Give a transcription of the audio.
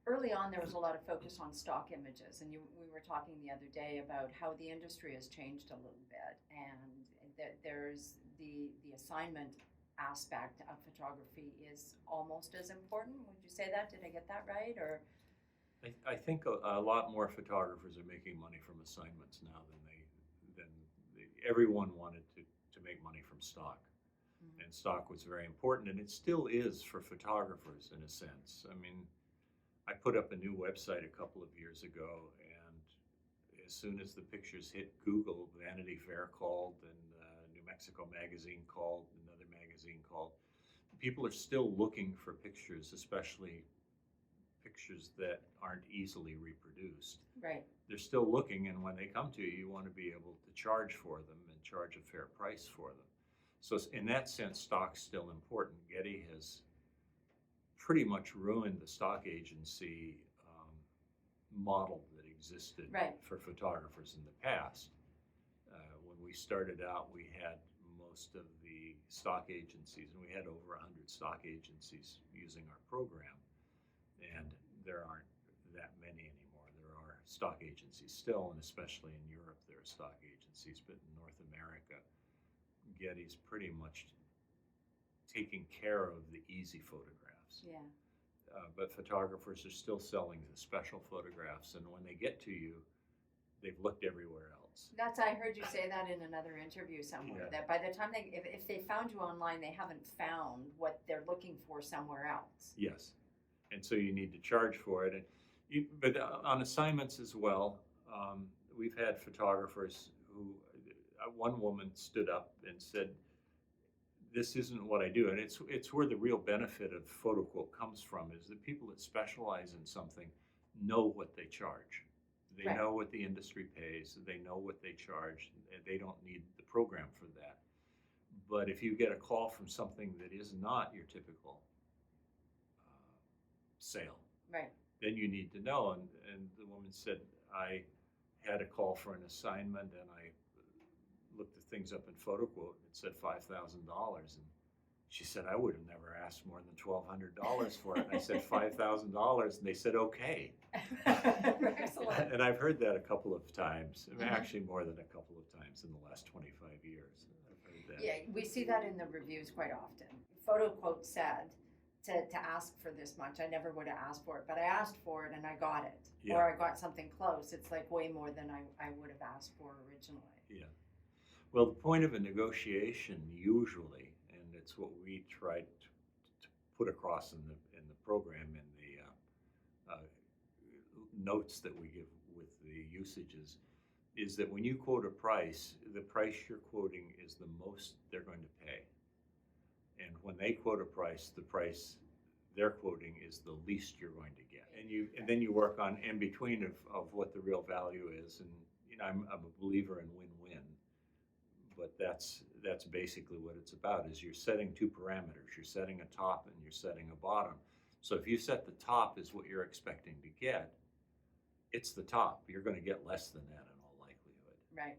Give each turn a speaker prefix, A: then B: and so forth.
A: early on, there was a lot of focus on stock images, and we were talking the other day about how the industry has changed a little bit, and there's the assignment aspect of photography is almost as important. Would you say that? Did I get that right? Or
B: I think a lot more photographers are making money from assignments now everyone wanted to make money from stock.
A: Mhm.
B: And stock was very important, and it still is for photographers in a sense. I mean, I put up a new website a couple of years ago, and as soon as the pictures hit Google, Vanity Fair called, and New Mexico Magazine called, another magazine called. People are still looking for pictures, especially pictures that aren't easily reproduced.
A: right,
B: They're still looking, and when they come to you, you want to be able to charge for them and charge a fair price for them. So in that sense, stock's still important. Getty has pretty much ruined the stock agency model that existed
A: right,
B: for photographers in the past. When we started out, we had most of the stock agencies, and we had over 100 stock agencies using our program, and there aren't that many anymore. There are stock agencies still, and especially in Europe there are stock agencies, but in North America, Getty's pretty much taking care of the easy photographs.
A: yeah.
B: But photographers are still selling the special photographs, and when they get to you, they've looked everywhere else.
A: I heard you say that in another interview somewhere,
B: Yeah.
A: that by the time if they found you online, they haven't found what they're looking for somewhere else.
B: Yes, and so you need to charge for it. But on assignments as well, we've had photographers who, one woman stood up and said, "This isn't what I do," and it's where the real benefit of PhotoQuote comes from, is that people that specialize in something know what they charge. They
A: Right.
B: know what the industry pays. They know what they charge. They don't need the program for that. But if you get a call from something that is not your typical sale,
A: Right.
B: then you need to know. And the woman said, I had a call for an assignment, and I looked the things up in PhotoQuote, and it said $5,000. And she said, I would have never asked more than $1,200 for it. And I said, $5,000. And they said, okay.
A: Excellent.
B: And I've heard that a couple of times.
A: Mhm.
B: Actually, more than a couple of times in the last 25 years. I've heard that.
A: Yeah, we see that in the reviews quite often. PhotoQuote said to ask for this much. I never would have asked for it, but I asked for it and I got it.
B: Yeah.
A: Or I got something close. It's like way more than I would have asked for originally.
B: Yeah. Well, the point of a negotiation usually, and it's what we try to put across in the program, in the notes that we give with the usages, is that when you quote a price, the price you're quoting is the most they're going to pay. And when they quote a price, the price they're quoting is the least you're going to get. And then you work on in between of what the real value is. And I'm a believer in win-win. But that's basically what it's about, is you're setting two parameters. You're setting a top and you're setting a bottom. So if you set the top as what you're expecting to get, it's the top. You're going to get less than that in all likelihood.
A: Right.